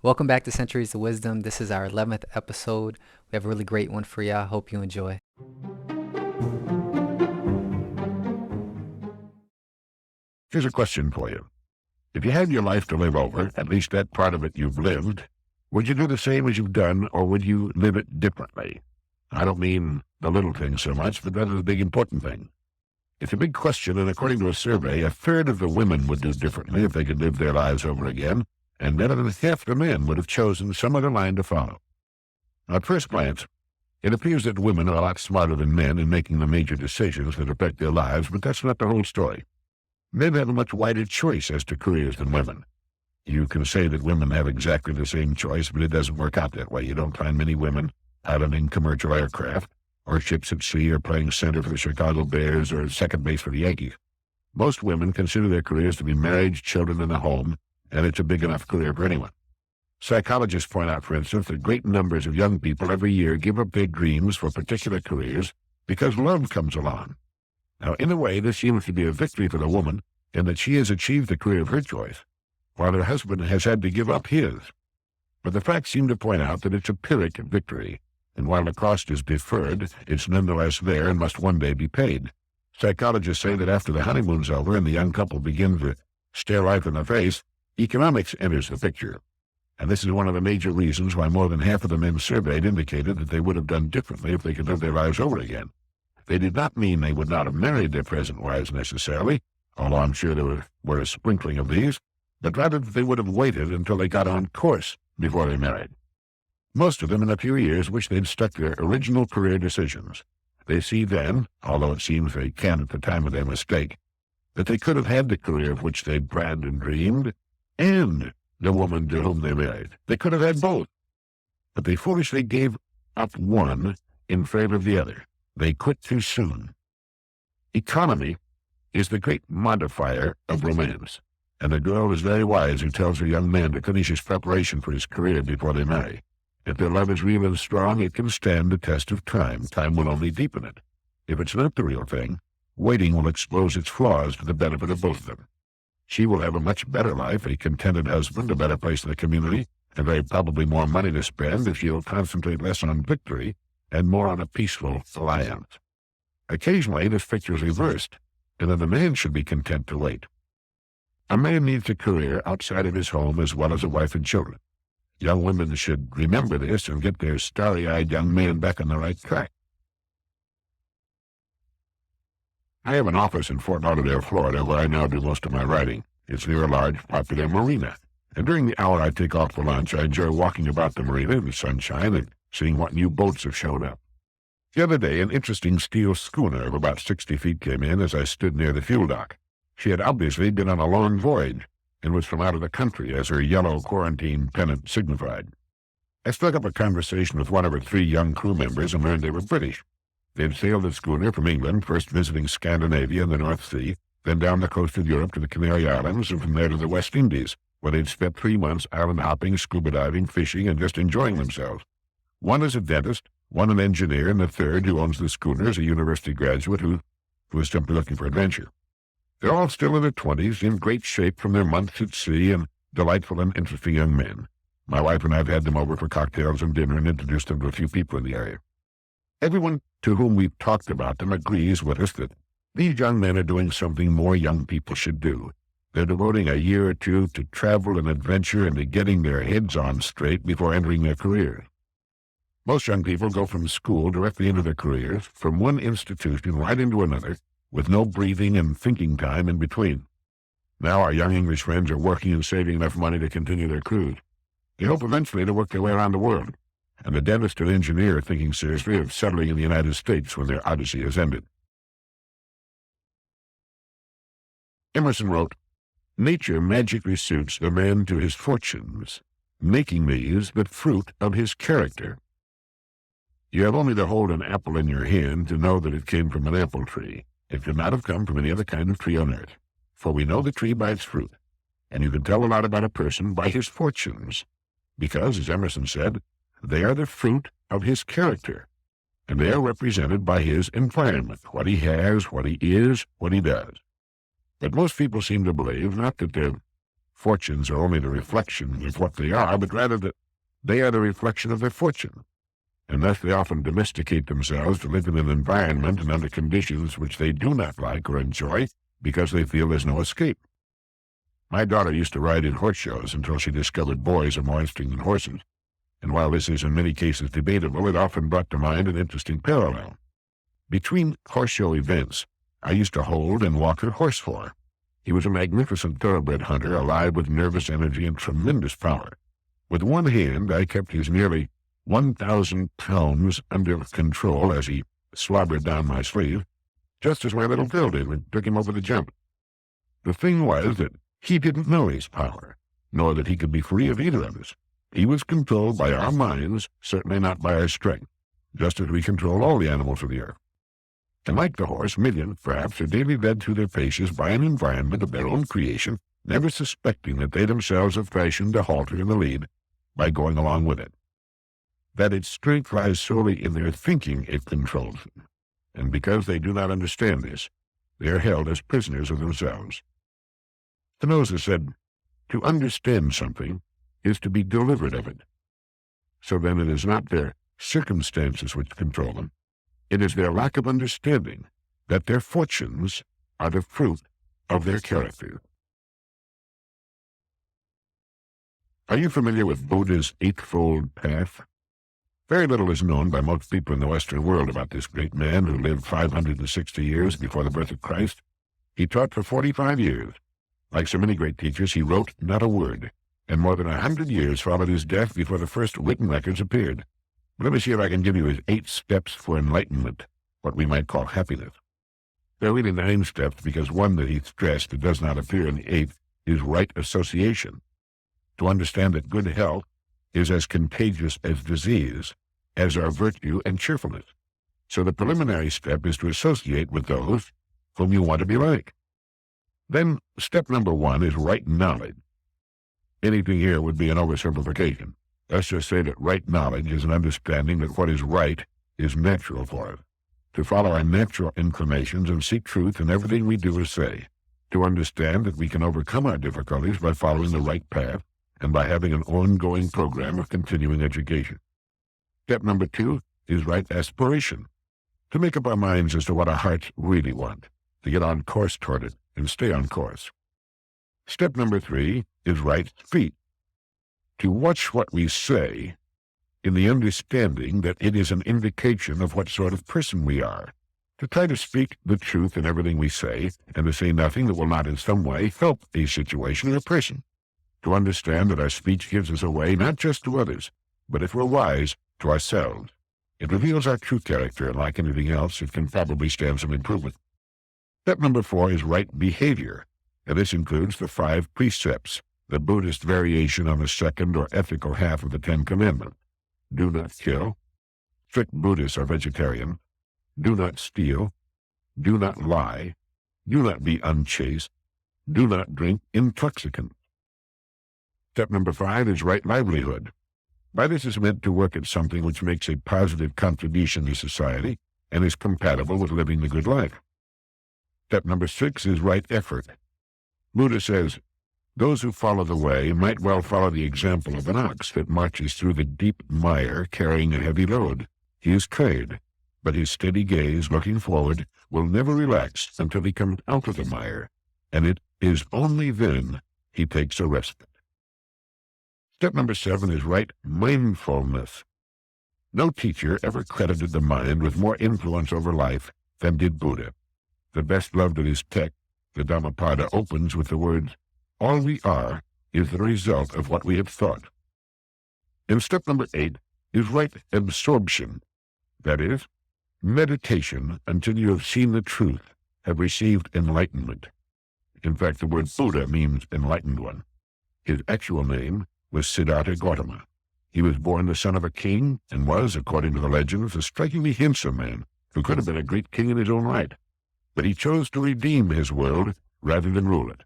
Welcome back to Centuries of Wisdom. This is our 11th episode. We have a really great one for y'all. Hope you enjoy. Here's a question for you. If you had your life to live over, at least that part of it you've lived, would you do the same as you've done, or would you live it differently? I don't mean the little things so much, but that is the big important thing. It's a big question, and according to a survey, a third of the women would do differently if they could live their lives over again, and better than half the men would have chosen some other line to follow. Now, at first glance, it appears that women are a lot smarter than men in making the major decisions that affect their lives, but that's not the whole story. Men have a much wider choice as to careers than women. You can say that women have exactly the same choice, but it doesn't work out that way. You don't find many women piloting commercial aircraft, or ships at sea, or playing center for the Chicago Bears, or second base for the Yankees. Most women consider their careers to be marriage, children, and a home, and it's a big enough career for anyone. Psychologists point out, for instance, that great numbers of young people every year give up their dreams for particular careers because love comes along. Now, in a way, this seems to be a victory for the woman in that she has achieved the career of her choice, while her husband has had to give up his. But the facts seem to point out that it's a Pyrrhic victory, and while the cost is deferred, it's nonetheless there and must one day be paid. Psychologists say that after the honeymoon's over and the young couple begin to stare life in the face, economics enters the picture. And this is one of the major reasons why more than half of the men surveyed indicated that they would have done differently if they could live their lives over again. They did not mean they would not have married their present wives necessarily, although I'm sure there were a sprinkling of these, but rather that they would have waited until they got on course before they married. Most of them in a few years wish they'd stuck to their original career decisions. They see then, although it seems they can at the time of their mistake, that they could have had the career of which they'd planned and dreamed, and the woman to whom they married. They could have had both, but they foolishly gave up one in favor of the other. They quit too soon. Economy is the great modifier of romance, and a girl is very wise who tells her young man to finish his preparation for his career before they marry. If their love is real and strong, it can stand the test of time. Time will only deepen it. If it's not the real thing, waiting will expose its flaws to the benefit of both of them. She will have a much better life, a contented husband, a better place in the community, and very probably more money to spend if she'll concentrate less on victory and more on a peaceful alliance. Occasionally, this picture is reversed, and then the man should be content to wait. A man needs a career outside of his home as well as a wife and children. Young women should remember this and get their starry-eyed young man back on the right track. I have an office in Fort Lauderdale, Florida, where I now do most of my writing. It's near a large, popular marina, and during the hour I take off for lunch, I enjoy walking about the marina in the sunshine and seeing what new boats have shown up. The other day, an interesting steel schooner of about 60 feet came in as I stood near the fuel dock. She had obviously been on a long voyage and was from out of the country, as her yellow quarantine pennant signified. I struck up a conversation with one of her 3 young crew members and learned they were British. They'd sailed the schooner from England, first visiting Scandinavia and the North Sea, then down the coast of Europe to the Canary Islands, and from there to the West Indies, where they'd spent 3 months island hopping, scuba diving, fishing, and just enjoying themselves. One is a dentist, one an engineer, and the third, who owns the schooner, is a university graduate who is simply looking for adventure. They're all still in their 20s, in great shape from their months at sea, and delightful and interesting young men. My wife and I have had them over for cocktails and dinner and introduced them to a few people in the area. Everyone to whom we've talked about them agrees with us that these young men are doing something more young people should do. They're devoting a year or two to travel and adventure and to getting their heads on straight before entering their careers. Most young people go from school directly into their careers, from one institution right into another, with no breathing and thinking time in between. Now our young English friends are working and saving enough money to continue their cruise. They hope eventually to work their way around the world, and the dentist and engineer are thinking seriously of settling in the United States when their odyssey has ended. Emerson wrote, "Nature magically suits a man to his fortunes, making these the fruit of his character." You have only to hold an apple in your hand to know that it came from an apple tree. It could not have come from any other kind of tree on earth, for we know the tree by its fruit, and you can tell a lot about a person by his fortunes, because, as Emerson said, they are the fruit of his character, and they are represented by his environment, what he has, what he is, what he does. But most people seem to believe not that their fortunes are only the reflection of what they are, but rather that they are the reflection of their fortune. And thus they often domesticate themselves to live in an environment and under conditions which they do not like or enjoy because they feel there's no escape. My daughter used to ride in horse shows until she discovered boys are more interesting than horses. And while this is in many cases debatable, it often brought to mind an interesting parallel. Between horse show events, I used to hold and walk her horse for her. He was a magnificent thoroughbred hunter, alive with nervous energy and tremendous power. With one hand, I kept his nearly 1,000 pounds under control as he slobbered down my sleeve, just as my little Phil did when took him over the jump. The thing was that he didn't know his power, nor that he could be free of either of us. He was controlled by our minds, certainly not by our strength, just as we control all the animals of the earth. And like the horse, millions, perhaps, are daily led through their paces by an environment of their own creation, never suspecting that they themselves have fashioned a halter in the lead by going along with it. That its strength lies solely in their thinking it controls them. And because they do not understand this, they are held as prisoners of themselves. Spinoza said, to understand something is to be delivered of it. So then it is not their circumstances which control them. It is their lack of understanding that their fortunes are the fruit of their character. Are you familiar with Buddha's Eightfold Path? Very little is known by most people in the Western world about this great man who lived 560 years before the birth of Christ. He taught for 45 years. Like so many great teachers, he wrote not a word, and more than 100 years followed his death before the first written records appeared. Let me see if I can give you his 8 steps for enlightenment, what we might call happiness. There are really 9 steps because one that he stressed that does not appear in the 8th is right association. To understand that good health is as contagious as disease, as are virtue and cheerfulness. So the preliminary step is to associate with those whom you want to be like. Then step number 1 is right knowledge. Anything here would be an oversimplification. Let's just say that right knowledge is an understanding that what is right is natural for us. To follow our natural inclinations and seek truth in everything we do or say. To understand that we can overcome our difficulties by following the right path and by having an ongoing program of continuing education. Step number 2 is right aspiration. To make up our minds as to what our hearts really want. To get on course toward it and stay on course. Step number 3 is right speech. To watch what we say in the understanding that it is an indication of what sort of person we are. To try to speak the truth in everything we say, and to say nothing that will not in some way help a situation or a person. To understand that our speech gives us away not just to others, but if we're wise, to ourselves. It reveals our true character, and like anything else, it can probably stand some improvement. Step number 4 is right behavior, and this includes the 5 precepts, the Buddhist variation on the second or ethical half of the 10 Commandments. Do not kill. Strict Buddhists are vegetarian. Do not steal. Do not lie. Do not be unchaste. Do not drink intoxicants. Step number 5 is right livelihood. By this is meant to work at something which makes a positive contribution to society and is compatible with living the good life. Step number 6 is right effort. Buddha says, those who follow the way might well follow the example of an ox that marches through the deep mire carrying a heavy load. He is tired, but his steady gaze, looking forward, will never relax until he comes out of the mire, and it is only then he takes a respite. Step number 7 is right mindfulness. No teacher ever credited the mind with more influence over life than did Buddha. The best loved of his text, the Dhammapada, opens with the words, all we are is the result of what we have thought. And step number 8 is right absorption. That is, meditation until you have seen the truth, have received enlightenment. In fact, the word Buddha means enlightened one. His actual name was Siddhartha Gautama. He was born the son of a king and was, according to the legends, a strikingly handsome man who could have been a great king in his own right. But he chose to redeem his world rather than rule it.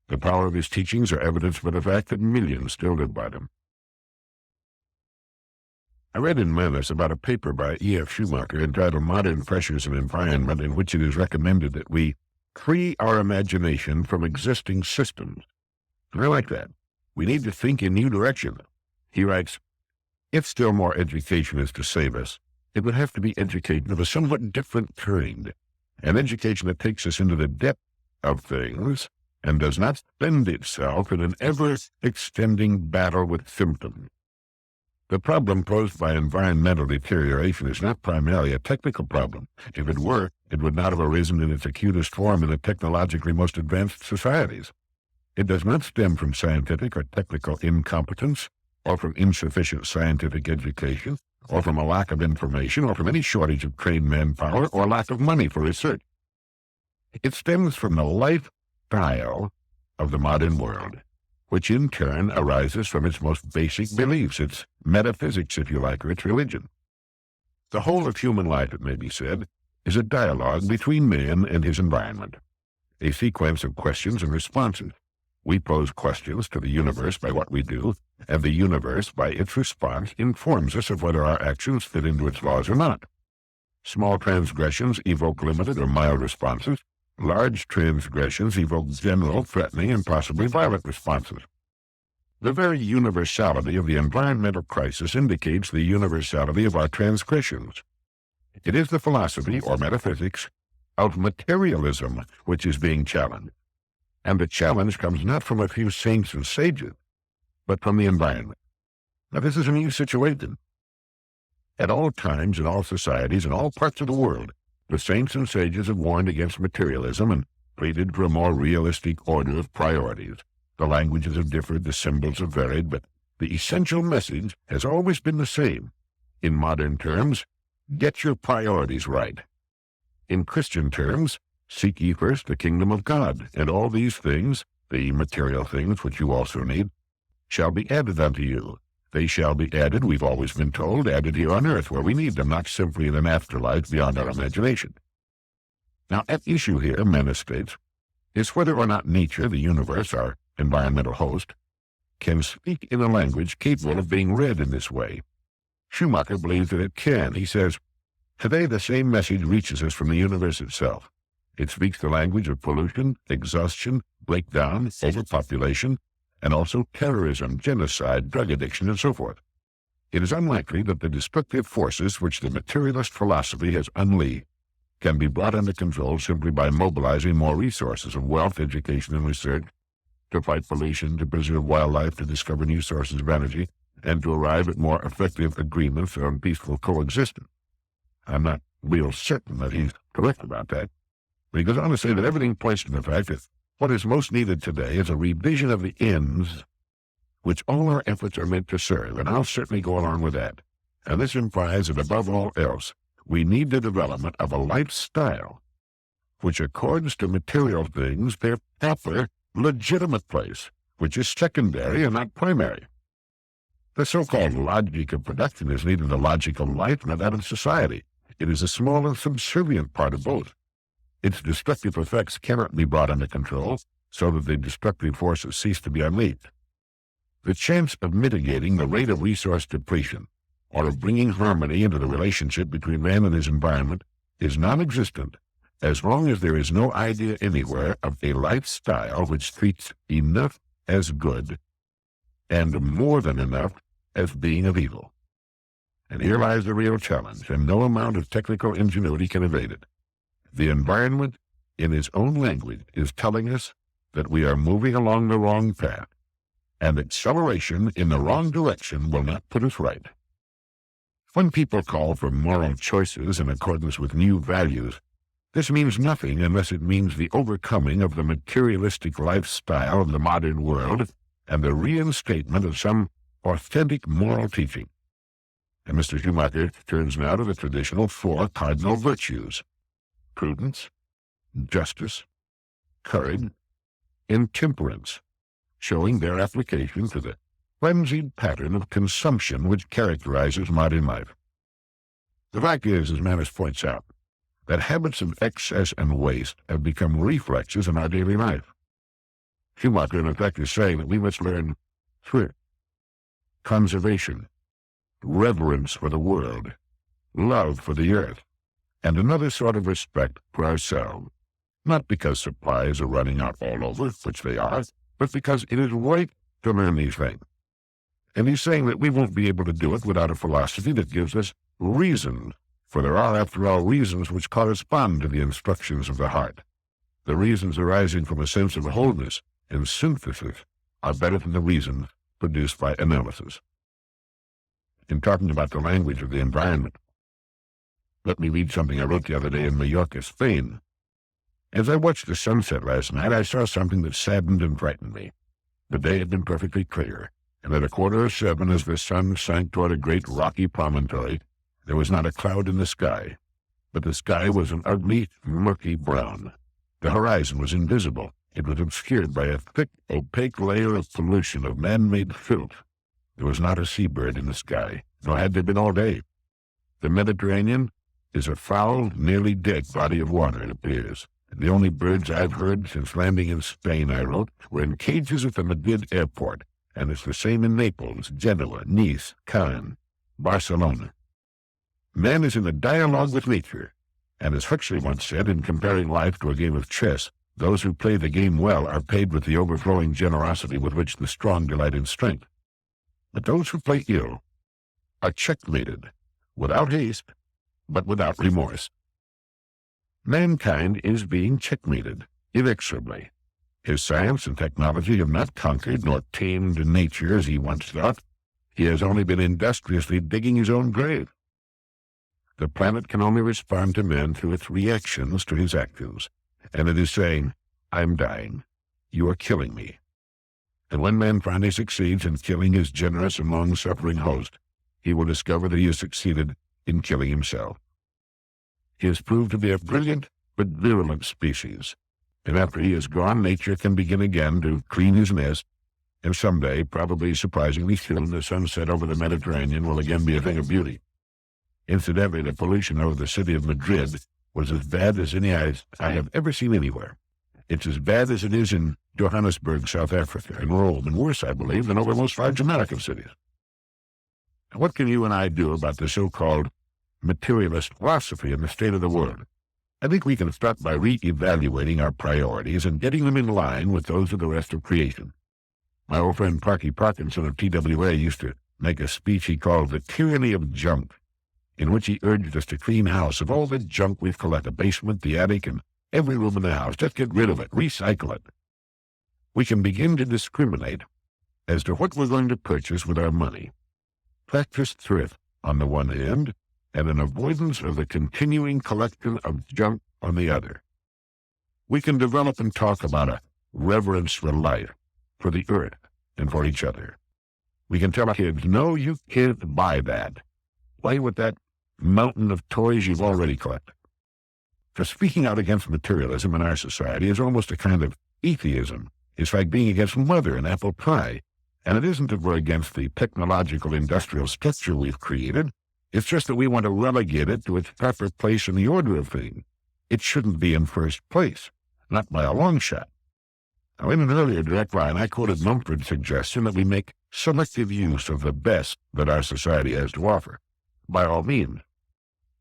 The power of his teachings are evidenced by the fact that millions still live by them. I read in Manus about a paper by E.F. Schumacher entitled Modern Pressures of Environment, in which it is recommended that we free our imagination from existing systems I like that. We need to think in new direction. He writes, if still more education is to save us, it would have to be education of a somewhat different kind, an education that takes us into the depth of things and does not spend itself in an ever-extending battle with symptoms. The problem posed by environmental deterioration is not primarily a technical problem. If it were, it would not have arisen in its acutest form in the technologically most advanced societies. It does not stem from scientific or technical incompetence, or from insufficient scientific education, or from a lack of information, or from any shortage of trained manpower, or lack of money for research. It stems from the lifestyle of the modern world, which in turn arises from its most basic beliefs, its metaphysics, if you like, or its religion. The whole of human life, it may be said, is a dialogue between man and his environment, a sequence of questions and responses. We pose questions to the universe by what we do, and the universe, by its response, informs us of whether our actions fit into its laws or not. Small transgressions evoke limited or mild responses. Large transgressions evoke general, threatening, and possibly violent responses. The very universality of the environmental crisis indicates the universality of our transgressions. It is the philosophy, or metaphysics, of materialism which is being challenged. And the challenge comes not from a few saints and sages, but from the environment. Now, this is a new situation. At all times, in all societies, in all parts of the world, the saints and sages have warned against materialism and pleaded for a more realistic order of priorities. The languages have differed, the symbols have varied, but the essential message has always been the same. In modern terms, get your priorities right. In Christian terms, seek ye first the kingdom of God, and all these things, the material things which you also need, shall be added unto you. They shall be added, we've always been told, added here on earth where we need them, not simply in an afterlife beyond our imagination. Now, at issue here, Menace states, is whether or not nature, the universe, our environmental host, can speak in a language capable of being read in this way. Schumacher believes that it can. He says, today the same message reaches us from the universe itself. It speaks the language of pollution, exhaustion, breakdown, overpopulation, and also terrorism, genocide, drug addiction, and so forth. It is unlikely that the destructive forces which the materialist philosophy has unleashed can be brought under control simply by mobilizing more resources of wealth, education, and research to fight pollution, to preserve wildlife, to discover new sources of energy, and to arrive at more effective agreements on peaceful coexistence. I'm not real certain that he's correct about that. But he goes on to say that everything points to the fact that what is most needed today is a revision of the ends which all our efforts are meant to serve, and I'll certainly go along with that. And this implies that above all else, we need the development of a lifestyle which accords to material things their proper, legitimate place, which is secondary and not primary. The so-called logic of production is neither the logic of life nor that of society. It is a small and subservient part of both. Its destructive effects cannot be brought under control so that the destructive forces cease to be unleashed. The chance of mitigating the rate of resource depletion or of bringing harmony into the relationship between man and his environment is non-existent as long as there is no idea anywhere of a lifestyle which treats enough as good and more than enough as being of evil. And here lies the real challenge, and no amount of technical ingenuity can evade it. The environment, in its own language, is telling us that we are moving along the wrong path, and acceleration in the wrong direction will not put us right. When people call for moral choices in accordance with new values, this means nothing unless it means the overcoming of the materialistic lifestyle of the modern world and the reinstatement of some authentic moral teaching. And Mr. Schumacher turns now to the traditional four cardinal virtues: prudence, justice, courage, and temperance, showing their application to the frenzied pattern of consumption which characterizes modern life. The fact is, as Menace points out, that habits of excess and waste have become reflexes in our daily life. Schumacher, in effect, is saying that we must learn thrift, conservation, reverence for the world, love for the earth, and another sort of respect for ourselves, not because supplies are running out all over, which they are, but because it is right to learn these things. And he's saying that we won't be able to do it without a philosophy that gives us reason, for there are, after all, reasons which correspond to the instructions of the heart. The reasons arising from a sense of wholeness and synthesis are better than the reasons produced by analysis. In talking about the language of the environment, let me read something I wrote the other day in Mallorca, Spain. As I watched the sunset last night, I saw something that saddened and frightened me. The day had been perfectly clear, and at 7:15, as the sun sank toward a great rocky promontory, there was not a cloud in the sky, but the sky was an ugly, murky brown. The horizon was invisible. It was obscured by a thick, opaque layer of pollution, of man-made filth. There was not a seabird in the sky, nor had there been all day. The Mediterranean is a foul, nearly dead body of water, it appears. The only birds I've heard since landing in Spain, I wrote, were in cages at the Madrid airport, and it's the same in Naples, Genoa, Nice, Cannes, Barcelona. Man is in a dialogue with nature, and as Huxley once said in comparing life to a game of chess, those who play the game well are paid with the overflowing generosity with which the strong delight in strength. But those who play ill are checkmated, without haste, but without remorse. Mankind is being checkmated, inexorably. His science and technology have not conquered nor tamed nature as he once thought. He has only been industriously digging his own grave. The planet can only respond to man through its reactions to his actions, and it is saying, I'm dying. You are killing me. And when man finally succeeds in killing his generous and long-suffering host, he will discover that he has succeeded in killing himself. He has proved to be a brilliant but virulent species, and after he is gone, nature can begin again to clean his nest, and someday, probably surprisingly soon, the sunset over the Mediterranean will again be a thing of beauty. Incidentally, the pollution over the city of Madrid was as bad as any I have ever seen anywhere. It's as bad as it is in Johannesburg, South Africa, and Rome, and worse, I believe, than over most large American cities. What can you and I do about the so-called materialist philosophy in the state of the world? I think we can start by re-evaluating our priorities and getting them in line with those of the rest of creation. My old friend Parky Parkinson of TWA used to make a speech he called The Tyranny of Junk, in which he urged us to clean house of all the junk we've collected, the basement, the attic, and every room in the house. Just get rid of it, recycle it. We can begin to discriminate as to what we're going to purchase with our money. Practice thrift on the one hand, and an avoidance of the continuing collection of junk on the other. We can develop and talk about a reverence for life, for the earth, and for each other. We can tell our kids, no, you can't buy that. Play with that mountain of toys you've already collected. So speaking out against materialism in our society is almost a kind of atheism. It's like being against mother and apple pie. And it isn't that we're against the technological industrial structure we've created. It's just that we want to relegate it to its proper place in the order of things. It shouldn't be in first place, not by a long shot. Now, in an earlier direct line, I quoted Mumford's suggestion that we make selective use of the best that our society has to offer. By all means.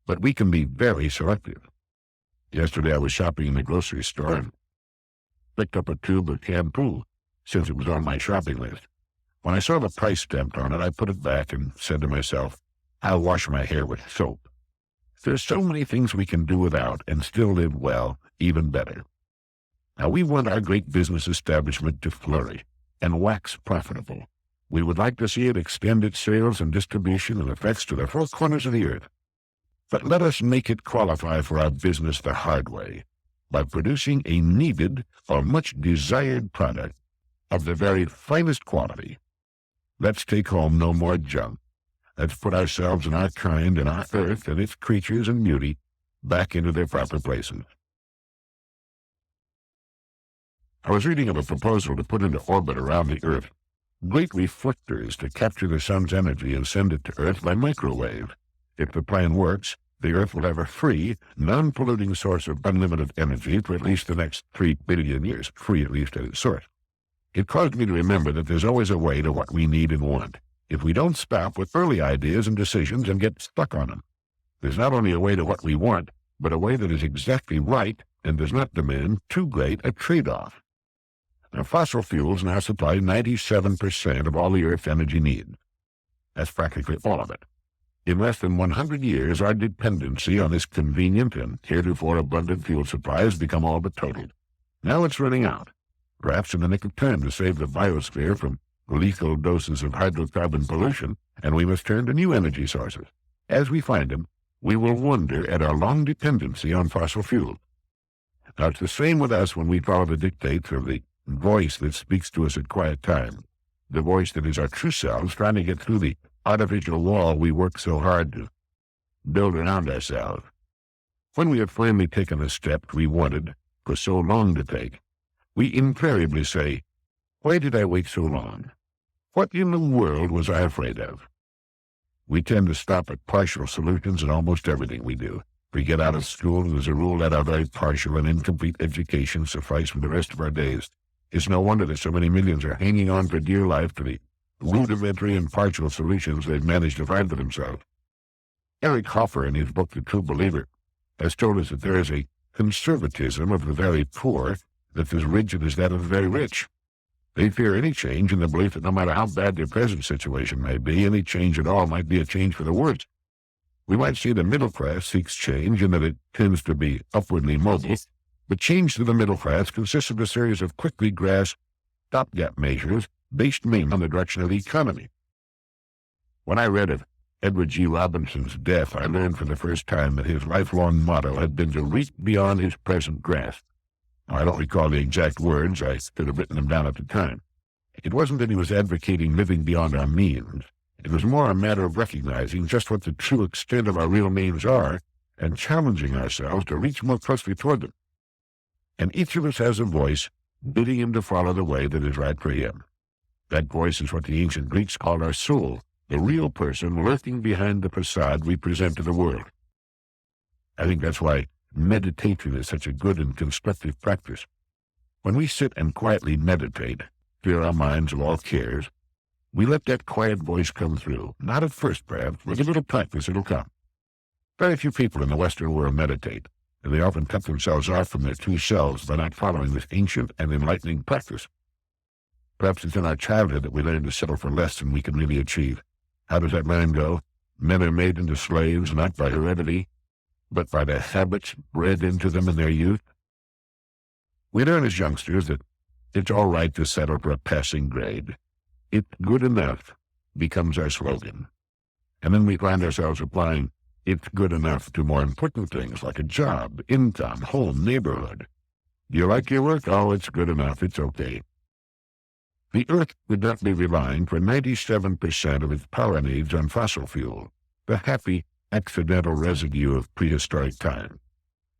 But we can be very selective. Yesterday I was shopping in the grocery store and picked up a tube of shampoo, since it was on my shopping list. When I saw the price stamped on it, I put it back and said to myself, I'll wash my hair with soap. There's so many things we can do without and still live well, even better. Now, we want our great business establishment to flourish and wax profitable. We would like to see it extend its sales and distribution and effects to the four corners of the earth. But let us make it qualify for our business the hard way, by producing a needed or much desired product of the very finest quality. Let's take home no more junk. Let's put ourselves and our kind and our earth and its creatures and beauty back into their proper places. I was reading of a proposal to put into orbit around the earth great reflectors to capture the sun's energy and send it to Earth by microwave. If the plan works, the Earth will have a free, non-polluting source of unlimited energy for at least the next 3 billion years, free at least at its source. It caused me to remember that there's always a way to what we need and want, if we don't stop with early ideas and decisions and get stuck on them. There's not only a way to what we want, but a way that is exactly right and does not demand too great a trade-off. Now, fossil fuels now supply 97% of all the Earth's energy needs. That's practically all of it. In less than 100 years, our dependency on this convenient and heretofore abundant fuel supply has become all but total. Now it's running out, perhaps in the nick of time to save the biosphere from lethal doses of hydrocarbon pollution, and we must turn to new energy sources. As we find them, we will wonder at our long dependency on fossil fuels. Now, it's the same with us when we follow the dictates of the voice that speaks to us at quiet time, the voice that is our true selves trying to get through the artificial wall we work so hard to build around ourselves. When we have finally taken a step we wanted for so long to take, we invariably say, "Why did I wait so long? What in the world was I afraid of?" We tend to stop at partial solutions in almost everything we do. We get out of school, and as a rule, let our very partial and incomplete education suffice for the rest of our days. It's no wonder that so many millions are hanging on for dear life to the rudimentary and partial solutions they've managed to find for themselves. Eric Hoffer, in his book The True Believer, has told us that there is a conservatism of the very poor that's as rigid as that of the very rich. They fear any change in the belief that no matter how bad their present situation may be, any change at all might be a change for the worse. We might see the middle class seeks change in that it tends to be upwardly mobile, but change to the middle class consists of a series of quickly grasped stopgap measures based mainly on the direction of the economy. When I read of Edward G. Robinson's death, I learned for the first time that his lifelong motto had been to reach beyond his present grasp. I don't recall the exact words. I could have written them down at the time. It wasn't that he was advocating living beyond our means. It was more a matter of recognizing just what the true extent of our real means are and challenging ourselves to reach more closely toward them. And each of us has a voice bidding him to follow the way that is right for him. That voice is what the ancient Greeks called our soul, the real person lurking behind the facade we present to the world. I think that's why meditation is such a good and constructive practice. When we sit and quietly meditate, clear our minds of all cares, we let that quiet voice come through. Not at first, perhaps. With a little practice, it'll come. Very few people in the Western world meditate, and they often cut themselves off from their true selves by not following this ancient and enlightening practice. Perhaps it's in our childhood that we learn to settle for less than we can really achieve. How does that line go? Men are made into slaves not by heredity, but by the habits bred into them in their youth. We learn as youngsters that it's all right to settle for a passing grade. "It's good enough" becomes our slogan. And then we find ourselves applying "it's good enough" to more important things like a job, income, home, neighborhood. Do you like your work? Oh, it's good enough. It's okay. The Earth would not be relying for 97% of its power needs on fossil fuel, the happy accidental residue of prehistoric time.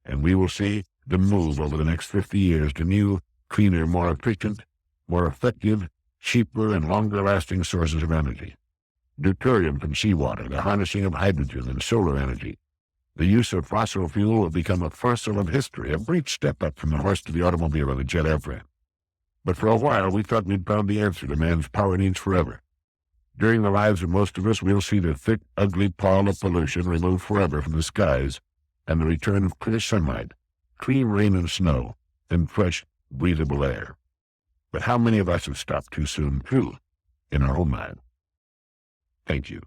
And we will see the move over the next 50 years to new, cleaner, more efficient, more effective, cheaper, and longer-lasting sources of energy. Deuterium from seawater, the harnessing of hydrogen and solar energy. The use of fossil fuel will become a fossil of history, a brief step up from the horse to the automobile and the jet airplane. But for a while, we thought we'd found the answer to man's power needs forever. During the lives of most of us, we'll see the thick, ugly pall of pollution removed forever from the skies, and the return of clear sunlight, clean rain and snow, and fresh, breathable air. But how many of us have stopped too soon, too, in our own mind? Thank you.